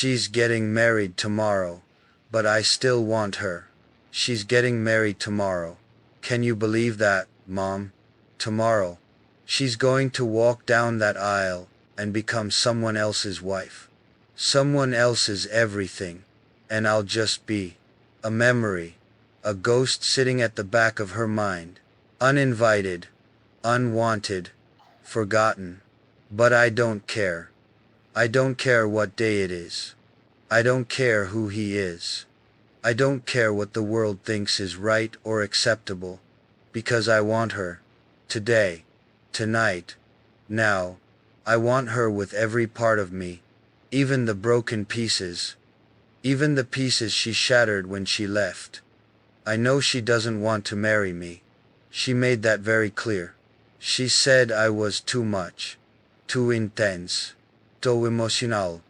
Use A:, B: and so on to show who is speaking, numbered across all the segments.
A: She's getting married tomorrow, but I still want her. She's getting married tomorrow. Can you believe that, Mom? Tomorrow. She's going to walk down that aisle and become someone else's wife. Someone else's everything. And I'll just be a memory, a ghost sitting at the back of her mind. Uninvited, unwanted, forgotten. But I don't care. I don't care what day it is. I don't care who he is. I don't care what the world thinks is right or acceptable, because I want her. Today. Tonight. Now. I want her with every part of me, even the broken pieces. Even the pieces she shattered when she left. I know she doesn't want to marry me. She made that very clear. She said I was too much. Too intense. Too emotional.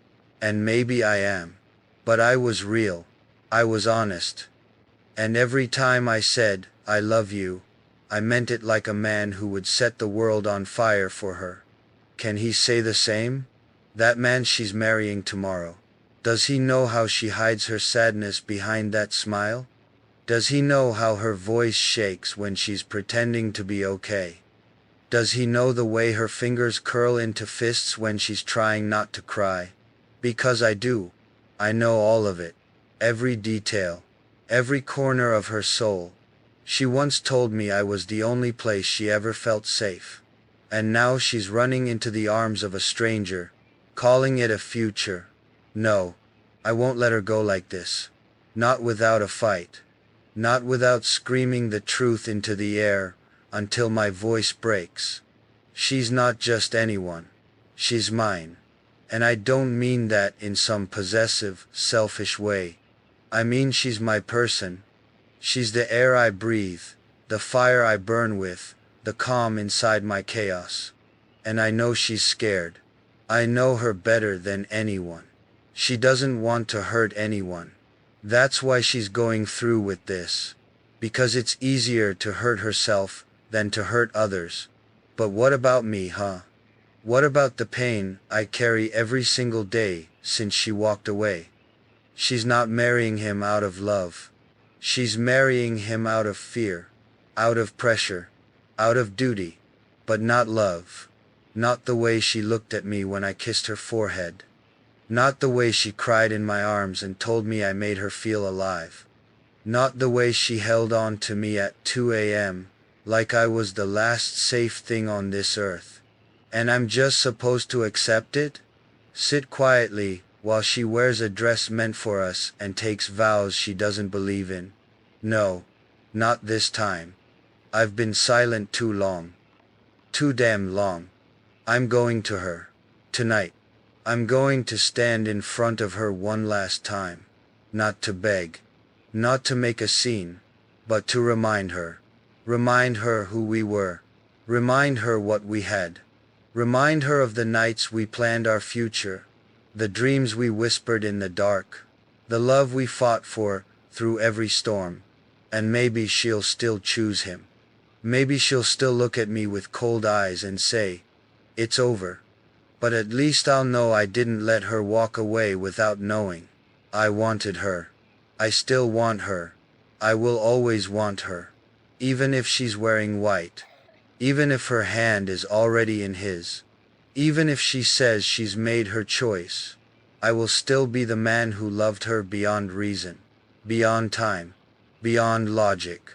A: And maybe I am. But I was real. I was honest. And every time I said, I love you, I meant it like a man who would set the world on fire for her. Can he say the same? That man she's marrying tomorrow. Does he know how she hides her sadness behind that smile? Does he know how her voice shakes when she's pretending to be okay? Does he know the way her fingers curl into fists when she's trying not to cry? Because I do. I know all of it. Every detail. Every corner of her soul. She once told me I was the only place she ever felt safe. And now she's running into the arms of a stranger, calling it a future. No, I won't let her go like this. Not without a fight. Not without screaming the truth into the air, until my voice breaks. She's not just anyone. She's mine. And I don't mean that in some possessive, selfish way. I mean she's my person. She's the air I breathe, the fire I burn with, the calm inside my chaos. And I know she's scared. I know her better than anyone. She doesn't want to hurt anyone. That's why she's going through with this. Because it's easier to hurt herself than to hurt others. But what about me, huh? What about the pain I carry every single day since she walked away? She's not marrying him out of love. She's marrying him out of fear, out of pressure, out of duty, but not love. Not the way she looked at me when I kissed her forehead. Not the way she cried in my arms and told me I made her feel alive. Not the way she held on to me at 2 a.m., like I was the last safe thing on this earth. And I'm just supposed to accept it? Sit quietly while she wears a dress meant for us and takes vows she doesn't believe in? No, not this time. I've been silent too long. Too damn long. I'm going to her. Tonight. I'm going to stand in front of her one last time. Not to beg. Not to make a scene. But to remind her. Remind her who we were. Remind her what we had. Remind her of the nights we planned our future. The dreams we whispered in the dark. The love we fought for through every storm. And maybe she'll still choose him. Maybe she'll still look at me with cold eyes and say, "It's over." But at least I'll know I didn't let her walk away without knowing. I wanted her. I still want her. I will always want her. Even if she's wearing white. Even if her hand is already in his. Even if she says she's made her choice. I will still be the man who loved her beyond reason. Beyond time. Beyond logic.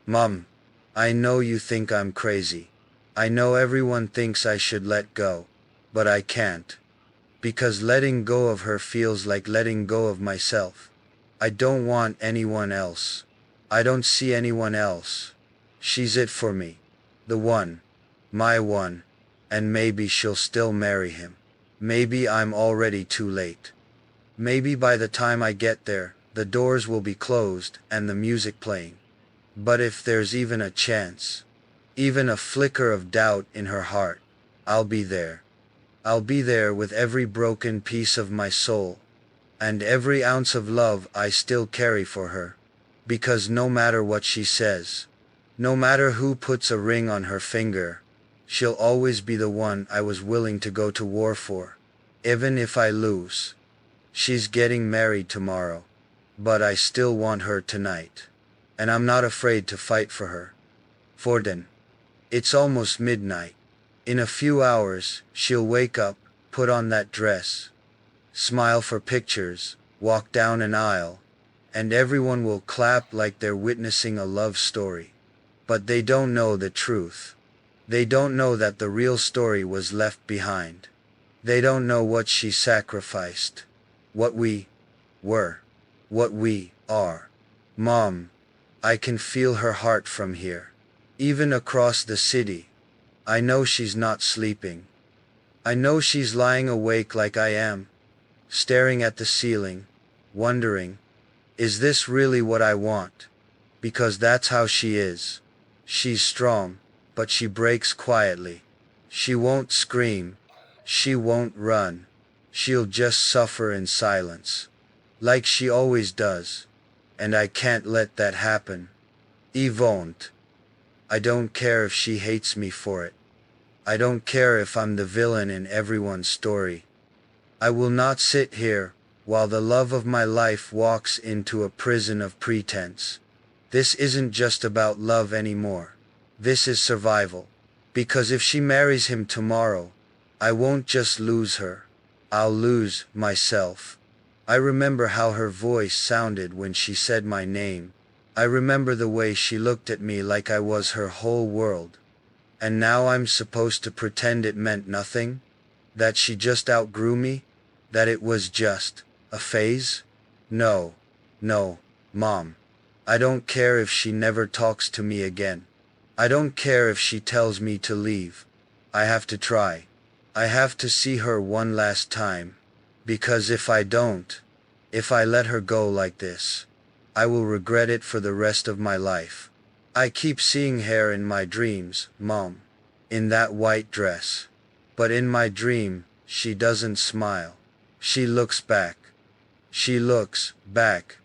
A: Mom, I know you think I'm crazy. I know everyone thinks I should let go. But I can't. Because letting go of her feels like letting go of myself. I don't want anyone else. I don't see anyone else. She's it for me. The one. My one. And maybe she'll still marry him. Maybe I'm already too late. Maybe by the time I get there, the doors will be closed and the music playing. But if there's even a chance, even a flicker of doubt in her heart, I'll be there. I'll be there with every broken piece of my soul, and every ounce of love I still carry for her. Because no matter what she says, no matter who puts a ring on her finger, she'll always be the one I was willing to go to war for, even if I lose. She's getting married tomorrow, but I still want her tonight. And I'm not afraid to fight for her. Forden. It's almost midnight. In a few hours, she'll wake up, put on that dress, smile for pictures, walk down an aisle, and everyone will clap like they're witnessing a love story. But they don't know the truth. They don't know that the real story was left behind. They don't know what she sacrificed, what we were, what we are. Mom, I can feel her heart from here. Even across the city. I know she's not sleeping. I know she's lying awake like I am, staring at the ceiling, wondering, is this really what I want? Because that's how she is. She's strong, but she breaks quietly. She won't scream. She won't run. She'll just suffer in silence. Like she always does. And I can't let that happen. I won't. I don't care if she hates me for it. I don't care if I'm the villain in everyone's story. I will not sit here while the love of my life walks into a prison of pretense. This isn't just about love anymore. This is survival. Because if she marries him tomorrow, I won't just lose her. I'll lose myself. I remember how her voice sounded when she said my name. I remember the way she looked at me like I was her whole world. And now I'm supposed to pretend it meant nothing? That she just outgrew me? That it was just a phase? No, Mom. I don't care if she never talks to me again. I don't care if she tells me to leave. I have to try. I have to see her one last time. Because if I don't, if I let her go like this, I will regret it for the rest of my life. I keep seeing her in my dreams, Mom, in that white dress. But in my dream, she doesn't smile. She looks back. She looks back,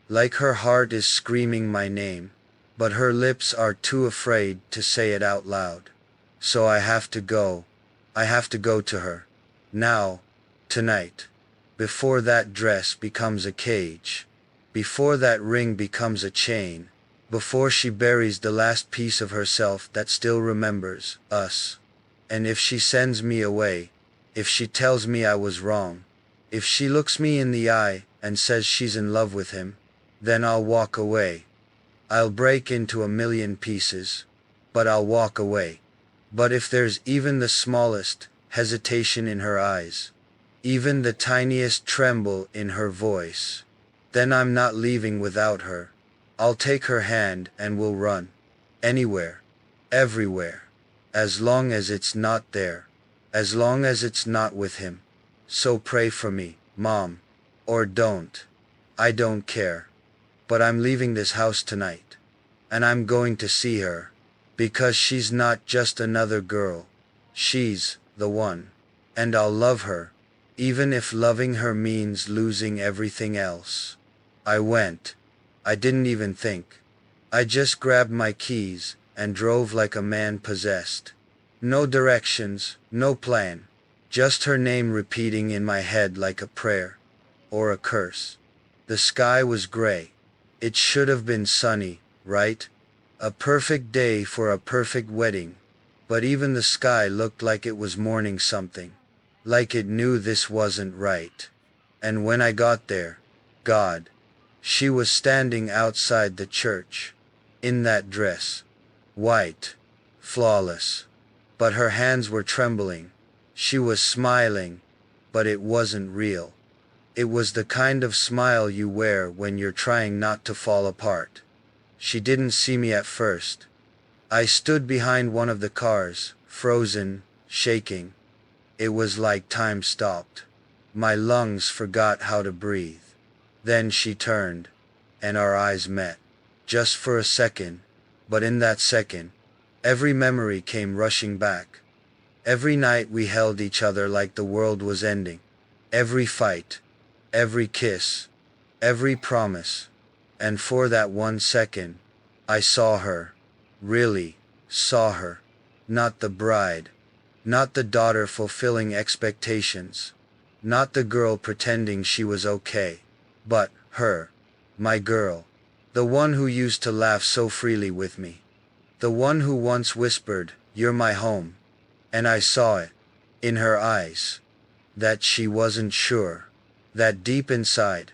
A: like her heart is screaming my name, but her lips are too afraid to say it out loud. So I have to go. I have to go to her. Now, tonight. Before that dress becomes a cage. Before that ring becomes a chain. Before she buries the last piece of herself that still remembers us. And if she sends me away, if she tells me I was wrong, if she looks me in the eye and says she's in love with him, then I'll walk away. I'll break into a million pieces, but I'll walk away. But if there's even the smallest hesitation in her eyes, even the tiniest tremble in her voice, then I'm not leaving without her. I'll take her hand and we'll run. Anywhere. Everywhere. As long as it's not there. As long as it's not with him. So pray for me, Mom. Or don't. I don't care. But I'm leaving this house tonight. And I'm going to see her. Because she's not just another girl. She's the one. And I'll love her. Even if loving her means losing everything else. I went. I didn't even think. I just grabbed my keys and drove like a man possessed. No directions, no plan. Just her name repeating in my head like a prayer. Or a curse. The sky was gray. It should have been sunny, right? A perfect day for a perfect wedding. But even the sky looked like it was mourning something. Like it knew this wasn't right. And when I got there, God, she was standing outside the church, in that dress, white, flawless, but her hands were trembling. She was smiling, but it wasn't real. It was the kind of smile you wear when you're trying not to fall apart. She didn't see me at first. I stood behind one of the cars, frozen, shaking. It was like time stopped. My lungs forgot how to breathe. Then she turned, and our eyes met. Just for a second, but in that second, every memory came rushing back. Every night we held each other like the world was ending. Every fight, every kiss, every promise. And for that 1 second, I saw her. Really, saw her. Not the bride. Not the daughter fulfilling expectations. Not the girl pretending she was okay, but her, my girl. The one who used to laugh so freely with me. The one who once whispered, "You're my home." And I saw it, in her eyes, that she wasn't sure. That deep inside,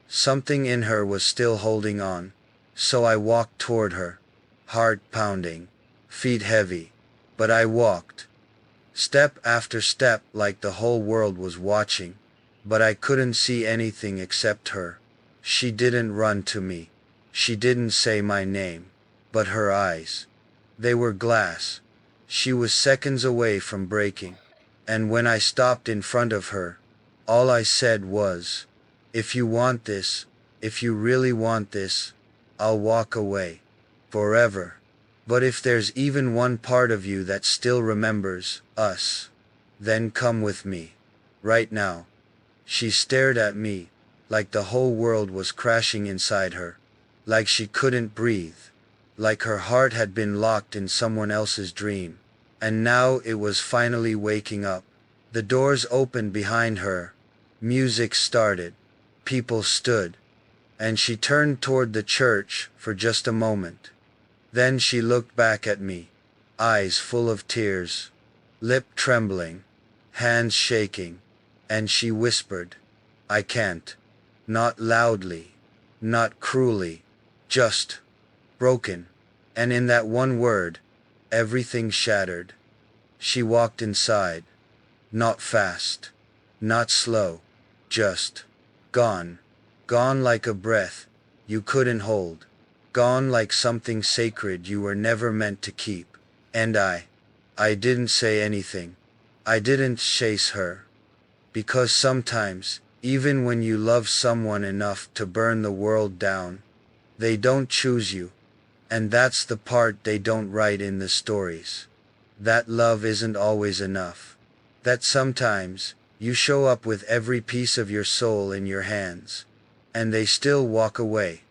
A: something in her was still holding on. So I walked toward her, heart pounding, feet heavy. But I walked, step after step, like the whole world was watching. But I couldn't see anything except her. She didn't run to me. She didn't say my name. But her eyes, they were glass. She was seconds away from breaking. And when I stopped in front of her, all I said was, "If you want this, if you really want this, I'll walk away. Forever. But if there's even one part of you that still remembers us, then come with me. Right now." She stared at me, like the whole world was crashing inside her. Like she couldn't breathe. Like her heart had been locked in someone else's dream. And now it was finally waking up. The doors opened behind her. Music started. People stood. And she turned toward the church for just a moment. Then she looked back at me, eyes full of tears, lip trembling, hands shaking, and she whispered, "I can't." Not loudly, not cruelly, just broken. And in that one word, everything shattered. She walked inside. Not fast, not slow, just gone. Gone like a breath you couldn't hold. Gone like something sacred you were never meant to keep. And I didn't say anything. I didn't chase her. Because sometimes, even when you love someone enough to burn the world down, they don't choose you. And that's the part they don't write in the stories. That love isn't always enough. That sometimes, you show up with every piece of your soul in your hands. And they still walk away.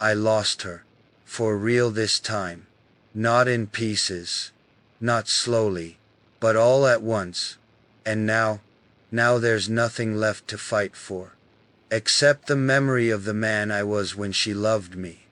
A: I lost her. For real this time. Not in pieces. Not slowly. But all at once. And now there's nothing left to fight for. Except the memory of the man I was when she loved me.